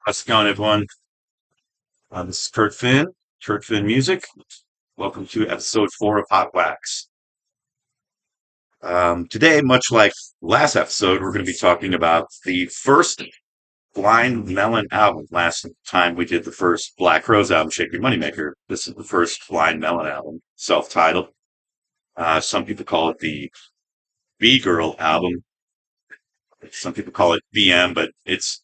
How's it going, everyone? This is Kurt Finn Music. Welcome to episode 4 of Hot Wax. Today, much like last episode, we're going to be talking about the first Blind Melon album. Last time we did the first Black Crowes album, Shake Your Moneymaker. This is the first Blind Melon album, self-titled. Some people call it the B Girl album. Some people call it BM, but it's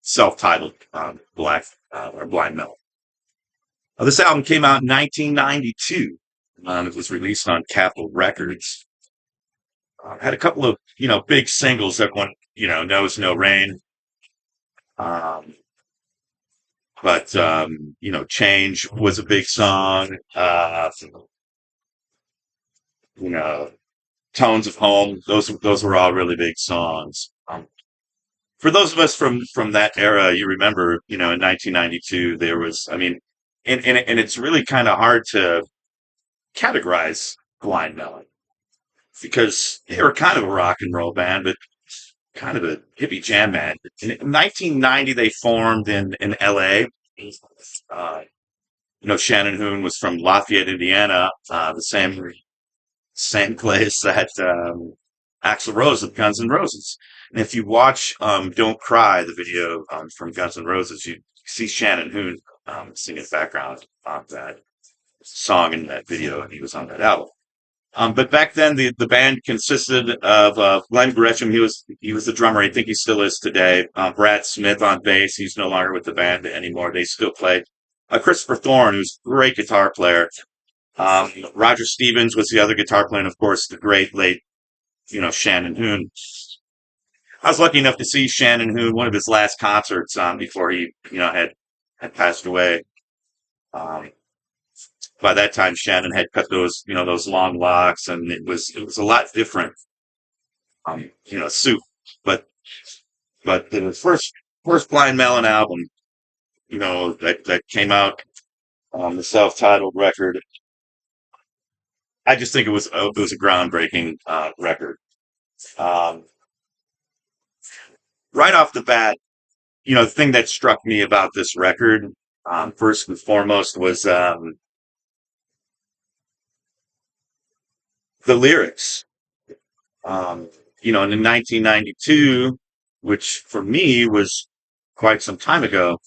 self-titled Black or Blind Melon. This album came out in 1992. It was released on Capitol Records. Had a couple of, big singles. Everyone, knows No Rain. Um, but Change was a big song. You know, Tones of Home. Those were all really big songs. For those of us from that era, you remember, in 1992, there was, I mean, and it's really kind of hard to categorize Blind Melon because they were kind of a rock and roll band, but kind of a hippie jam band. In 1990, they formed in LA. Uh, Shannon Hoon was from Lafayette, Indiana, the same place that Axl Rose of Guns N' Roses. And if you watch "Don't Cry," the video from Guns N' Roses, you see Shannon Hoon singing background on that song in that video, and he was on that album. But back then, the band consisted of Glenn Gresham. He was the drummer. I think he still is today. Brad Smith on bass. He's no longer with the band anymore. They still play. Christopher Thorne, who's a great guitar player. Roger Stevens was the other guitar player, and of course, the great late, Shannon Hoon. I was lucky enough to see Shannon Hoon one of his last concerts before he, had passed away. Um, by that time, Shannon had cut those long locks, and it was a lot different, suit. But the first Blind Melon album, that came out on the self-titled record, I just think it was a groundbreaking record. Um, right off the bat, the thing that struck me about this record, first and foremost, was the lyrics. Um, in 1992, which for me was quite some time ago,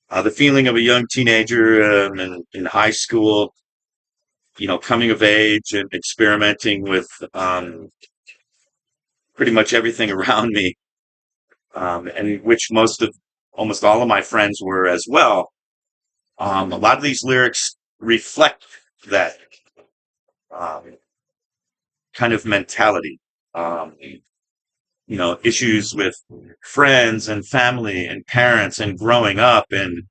the feeling of a young teenager in high school, coming of age and experimenting with pretty much everything around me, and which almost all of my friends were as well. A lot of these lyrics reflect that um, kind of mentality. Um, Issues with friends and family and parents and growing up and,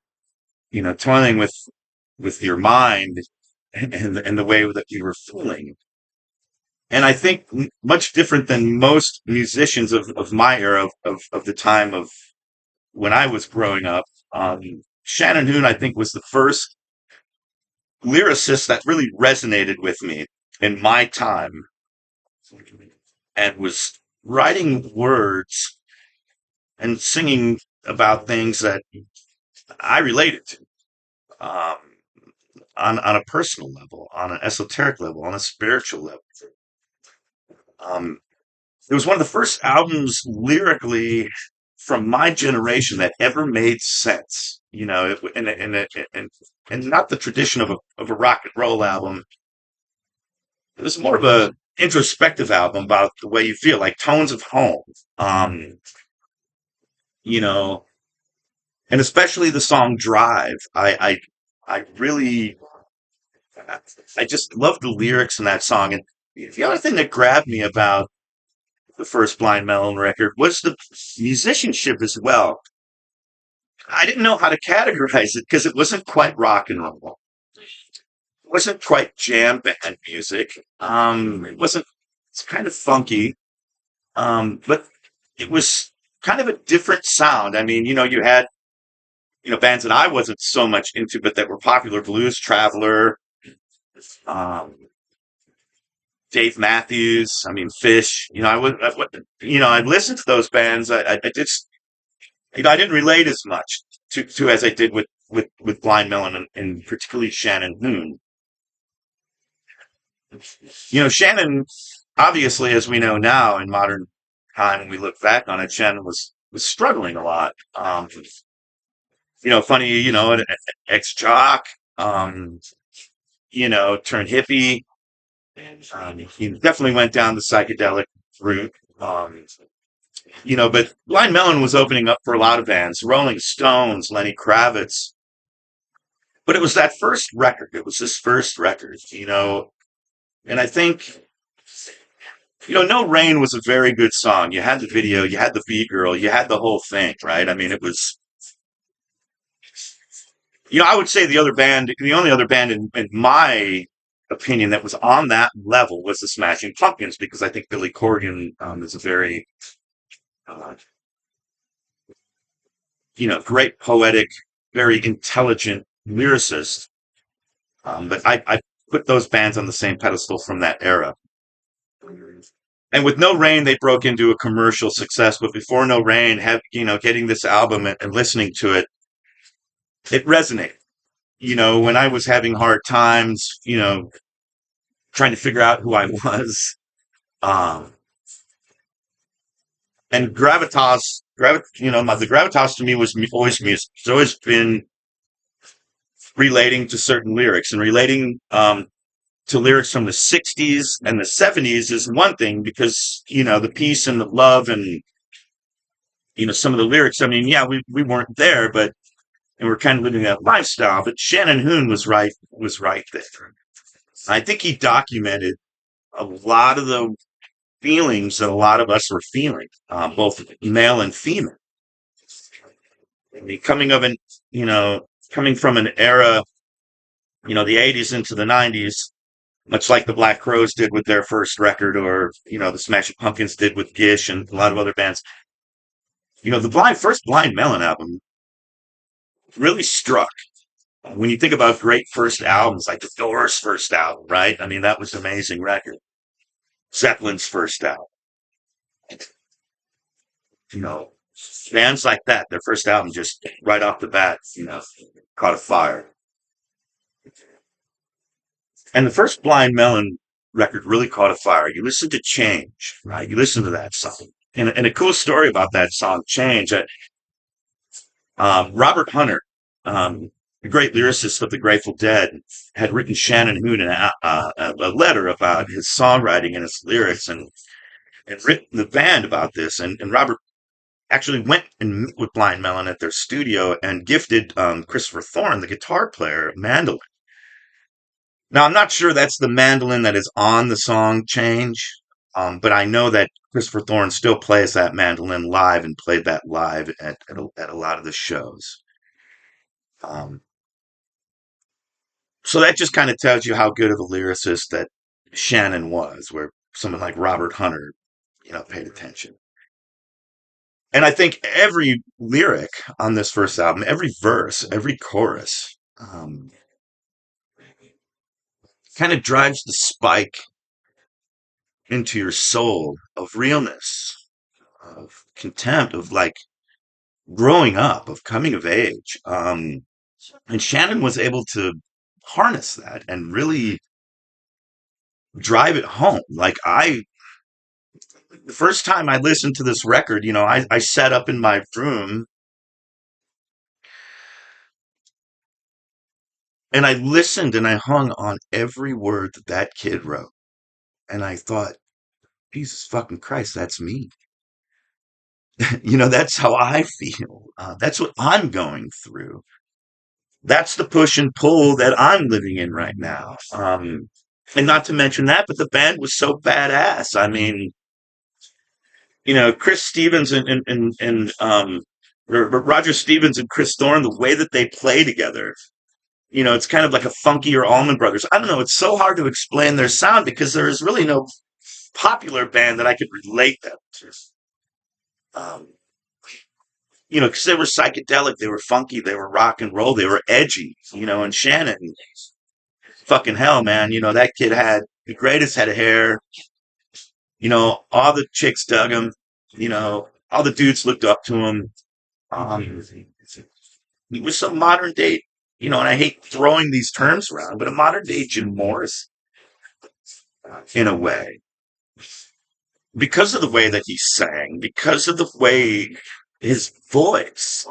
toiling with your mind and the way that you were feeling. And I think much different than most musicians of my era of the time of when I was growing up. Shannon Hoon, I think, was the first lyricist that really resonated with me in my time and was writing words and singing about things that I related to, um, on a personal level, on an esoteric level, on a spiritual level. Um, it was one of the first albums lyrically from my generation that ever made sense. And not the tradition of a rock and roll album. It was more of a introspective album about the way you feel, like Tones of Home. Um, you know, and especially the song Drive. I really, I just love the lyrics in that song. And the other thing that grabbed me about the first Blind Melon record was the musicianship as well. I didn't know how to categorize it because it wasn't quite rock and roll. It wasn't quite jam band music. It's kind of funky. But it was kind of a different sound. I mean, you had, bands that I wasn't so much into, but that were popular: Blues Traveler, um, Dave Matthews. I mean, Fish. I would, I listened to those bands. I just I didn't relate as much to as I did with Blind Melon and particularly Shannon Hoon. Shannon, obviously, as we know now in modern time, when we look back on it, Shannon was struggling a lot. Funny, an ex-jock, um, turned hippie. He definitely went down the psychedelic route. But Blind Melon was opening up for a lot of bands, Rolling Stones, Lenny Kravitz. But it was that first record. It was his first record. And I think, No Rain was a very good song. You had the video, you had the V girl, you had the whole thing, right? I mean, it was, I would say the only other band in my opinion that was on that level was the Smashing Pumpkins, because I think Billy Corgan is a very, uh, great poetic, very intelligent lyricist. But I put those bands on the same pedestal from that era. And with No Rain, they broke into a commercial success. But before No Rain, getting this album and listening to it, it resonated. When I was having hard times, trying to figure out who I was, um, and the gravitas to me was always music. It's always been relating to certain lyrics and relating to lyrics from the 60s and the 70s is one thing because, the peace and the love and, some of the lyrics. I mean, yeah, we weren't there, and we're kind of living that lifestyle, but Shannon Hoon was right there. I think he documented a lot of the feelings that a lot of us were feeling, both male and female. I mean, coming from an era, the 80s into the 90s, much like the Black Crowes did with their first record, or the Smashing Pumpkins did with Gish and a lot of other bands. The first Blind Melon album really struck. When you think about great first albums, like the Doors' first album, right? I mean, that was an amazing record. Zeppelin's first album, you know, bands like that, their first album just right off the bat, caught a fire. And the first Blind Melon record really caught a fire. You listen to Change, right? You listen to that song. And a cool story about that song, Change. Robert Hunter, the great lyricist of the Grateful Dead, had written Shannon Hoon a letter about his songwriting and his lyrics, and written the band about this. And Robert actually went and met with Blind Melon at their studio and gifted Christopher Thorne, the guitar player, a mandolin. Now, I'm not sure that's the mandolin that is on the song Change, but I know that Christopher Thorne still plays that mandolin live and played that live at a lot of the shows. Um, so that just kind of tells you how good of a lyricist that Shannon was, where someone like Robert Hunter, paid attention. And I think every lyric on this first album, every verse, every chorus, kind of drives the spike into your soul of realness, of contempt, of like growing up, of coming of age. And Shannon was able to harness that and really drive it home. The first time I listened to this record, I sat up in my room and I listened and I hung on every word that kid wrote. And I thought, Jesus fucking Christ, that's me. That's how I feel. That's what I'm going through. That's the push and pull that I'm living in right now. And not to mention that, but the band was so badass. I mean, Chris Stevens and Roger Stevens and Chris Thorne, the way that they play together, it's kind of like a funkier Allman Brothers. I don't know. It's so hard to explain their sound because there is really no popular band that I could relate them to. Um, because they were psychedelic, they were funky, they were rock and roll, they were edgy, and Shannon, fucking hell, man, that kid had the greatest head of hair, all the chicks dug him, all the dudes looked up to him. He was some modern day, and I hate throwing these terms around, but a modern day Jim Morris in a way, because of the way that he sang, because of the way his voice,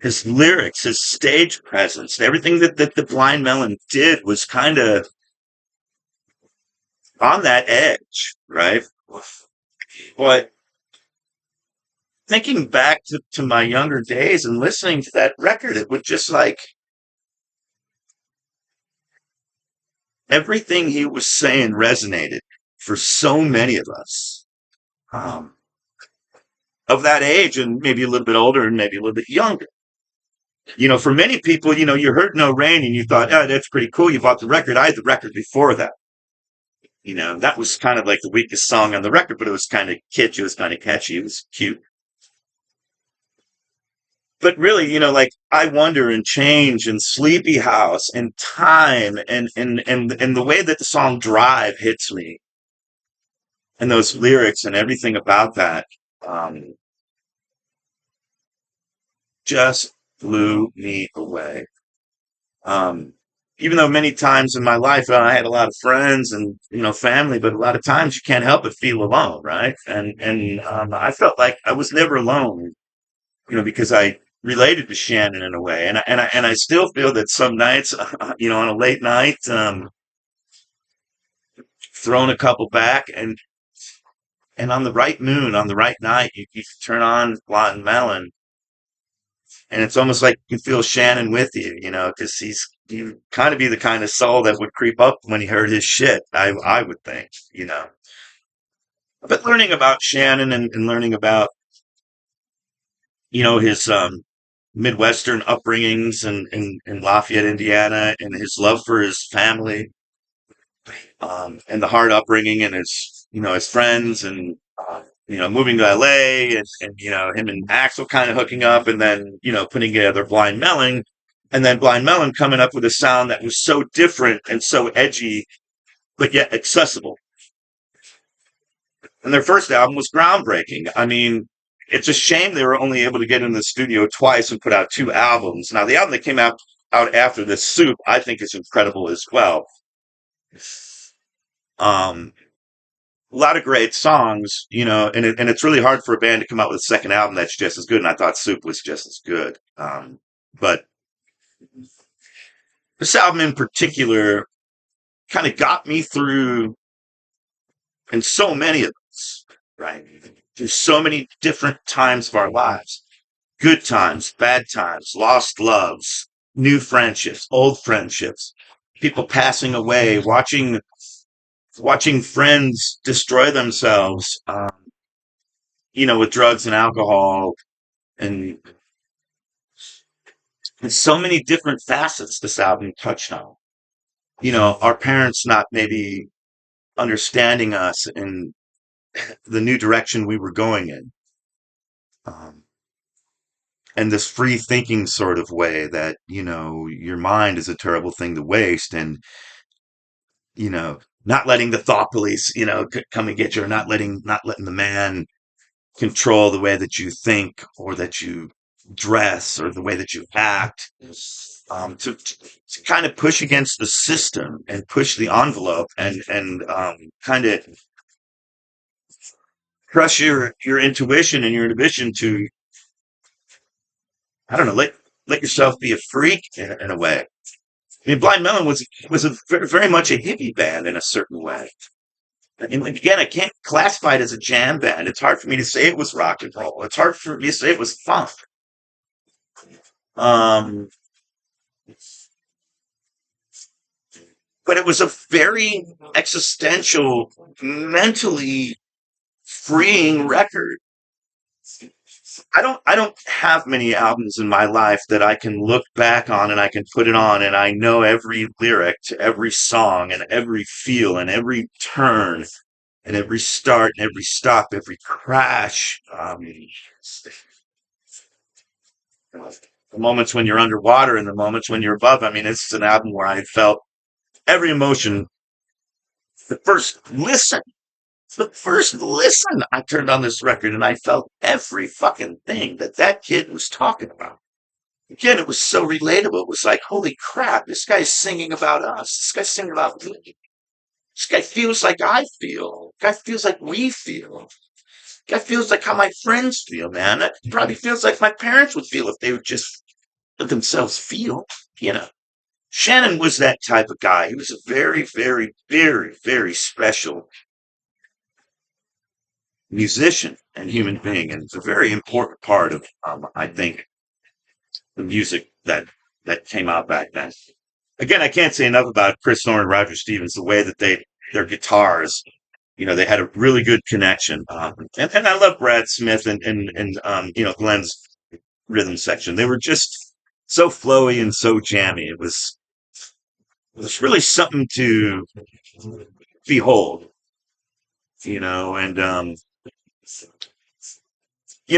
his lyrics, his stage presence, everything that the Blind Melon did was kind of on that edge, right? But thinking back to my younger days and listening to that record, it was just like everything he was saying resonated for so many of us um, of that age and maybe a little bit older and maybe a little bit younger. For many people, you heard No Rain and you thought, oh, that's pretty cool. You bought the record. I had the record before that. That was kind of like the weakest song on the record, but it was kind of kitsch. It was kind of catchy. It was cute. But really, like I Wonder and Change and Sleepy House and Time and the way that the song Drive hits me and those lyrics and everything about that um, just blew me away. Um, Even though many times in my life I had a lot of friends and family, but a lot of times you can't help but feel alone, right? And I felt like I was never alone, because I related to Shannon in a way, and I still feel that some nights, on a late night, throwing a couple back, and on the right moon, on the right night, you turn on Blonde Melon, and it's almost like you feel Shannon with you, because he kind of be the kind of soul that would creep up when he heard his shit. I would think. But learning about Shannon and learning about his Midwestern upbringings in Lafayette, Indiana, and his love for his family, and the hard upbringing and his friends and moving to LA and him and Axel kind of hooking up and then putting together Blind Melon and then Blind Melon coming up with a sound that was so different and so edgy but yet accessible. And their first album was groundbreaking. I mean, it's a shame they were only able to get in the studio twice and put out two albums. Now, the album that came out after this, Soup, I think is incredible as well. Um, a lot of great songs, and it's really hard for a band to come out with a second album that's just as good. And I thought Soup was just as good. But this album in particular kind of got me through, and so many of us, right? Through so many different times of our lives, good times, bad times, lost loves, new friendships, old friendships, people passing away, watching friends destroy themselves, with drugs and alcohol, and, and so many different facets this album touched on. Our parents not maybe understanding us in the new direction we were going in. Um, and this free thinking sort of way that, your mind is a terrible thing to waste and, not letting the thought police, come and get you or not letting the man control the way that you think or that you dress or the way that you act, to kind of push against the system and push the envelope and kind of trust your intuition and your inhibition to, I don't know, let yourself be a freak in a way. I mean, Blind Melon was a very, very much a hippie band in a certain way. And like, again, I can't classify it as a jam band. It's hard for me to say it was rock and roll. It's hard for me to say it was funk. Um, but it was a very existential, mentally freeing record. I don't have many albums in my life that I can look back on and I can put it on and I know every lyric to every song and every feel and every turn and every start and every stop, every crash. The moments when you're underwater and the moments when you're above. I mean, it's an album where I felt every emotion the first listen. The first listen, I turned on this record and I felt every fucking thing that that kid was talking about. Again, it was so relatable. It was like, holy crap, this guy's singing about us. This guy's singing about me. This guy feels like I feel. This guy feels like we feel. This guy feels like how my friends feel, man. It probably feels like my parents would feel if they would just let themselves feel, you know. Shannon was that type of guy. He was a very, very, very, very special musician and human being, and it's a very important part of, I think, the music that came out back then. Again, I can't say enough about Chris Thorne and Roger Stevens. The way that their guitars, they had a really good connection. And I love Brad Smith and Glenn's rhythm section. They were just so flowy and so jammy. It was really something to behold, and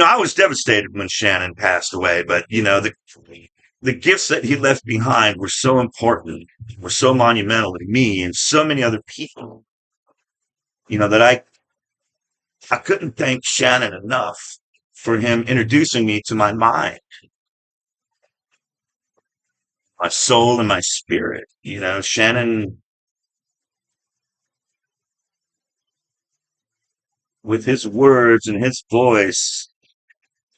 I was devastated when Shannon passed away, but the gifts that he left behind were so important, were so monumental to me and so many other people, that I couldn't thank Shannon enough for him introducing me to my mind, my soul, and my spirit. Shannon, with his words and his voice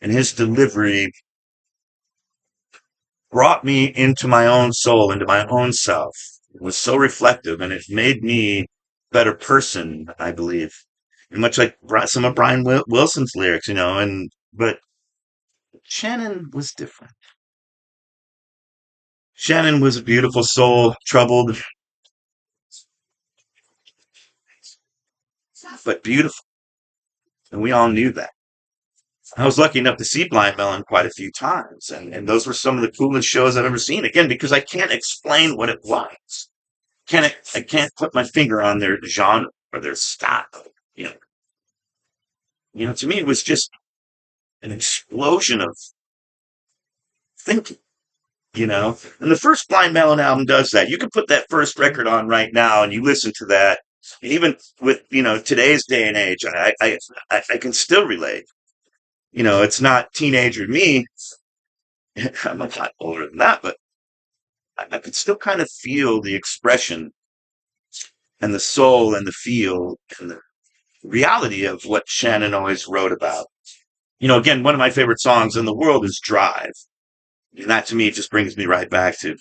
and his delivery, brought me into my own soul, into my own self. It was so reflective, and it made me a better person, I believe. And much like some of Brian Wilson's lyrics, but Shannon was different. Shannon was a beautiful soul, troubled, but beautiful. And we all knew that. I was lucky enough to see Blind Melon quite a few times, and those were some of the coolest shows I've ever seen. Again, because I can't explain what it was. I can't put my finger on their genre or their style. You know, to me, it was just an explosion of thinking. And the first Blind Melon album does that. You can put that first record on right now, and you listen to that. And even with today's day and age, I can still relate. It's not teenager me. I'm a lot older than that, but I could still kind of feel the expression and the soul and the feel and the reality of what Shannon always wrote about. Again, one of my favorite songs in the world is Drive. And that to me just brings me right back to,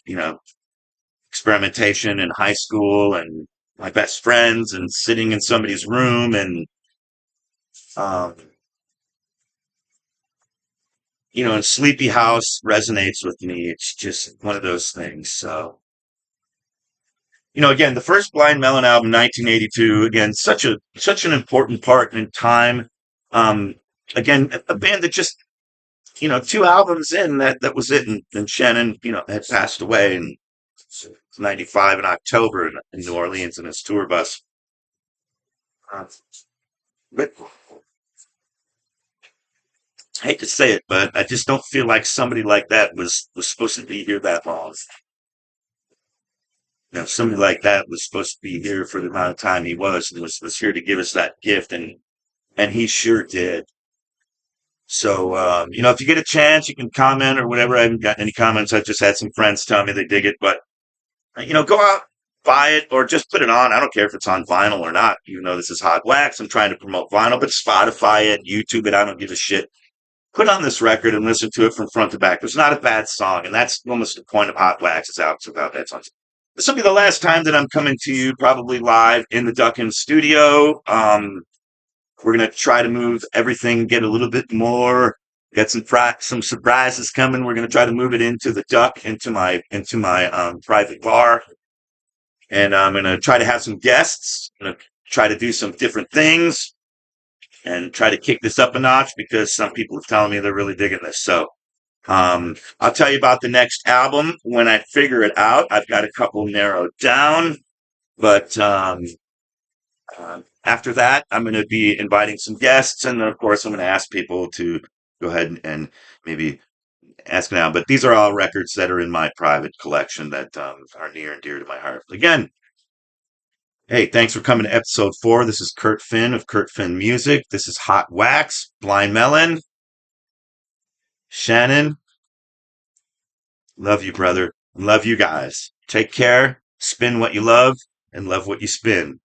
experimentation in high school and my best friends and sitting in somebody's room um, and Sleepy House resonates with me. It's just one of those things. So, again, the first Blind Melon album, 1982, again, such an important part in time. Um, Again, a band that just, two albums in, that was it. And Shannon, had passed away in 95 in October in New Orleans in his tour bus. Uh, but I hate to say it, but I just don't feel like somebody like that was supposed to be here that long. Somebody like that was supposed to be here for the amount of time he was, and was here to give us that gift, and he sure did. So, if you get a chance, you can comment or whatever. I haven't gotten any comments. I've just had some friends tell me they dig it, but go out, buy it, or just put it on. I don't care if it's on vinyl or not. Even though this is Hot Wax, I'm trying to promote vinyl, but Spotify it, YouTube it. I don't give a shit. Put on this record and listen to it from front to back. It's not a bad song, and that's almost the point of Hot Wax. It's about that song. This will be the last time that I'm coming to you, probably live in the Duckin studio. We're gonna try to move everything, get a little bit more. Got some surprises coming. We're gonna try to move it into the Duck, into my private bar, and I'm gonna try to have some guests. I'm gonna try to do some different things and try to kick this up a notch because some people are telling me they're really digging this. So I'll tell you about the next album when I figure it out. I've got a couple narrowed down, but after that, I'm going to be inviting some guests, and then of course I'm going to ask people to go ahead and maybe ask now. But these are all records that are in my private collection that are near and dear to my heart. Again, Hey, thanks for coming to episode 4. This is Kurt Finn of Kurt Finn Music. This is Hot Wax, Blind Melon, Shannon. Love you, brother. Love you guys. Take care. Spin what you love and love what you spin.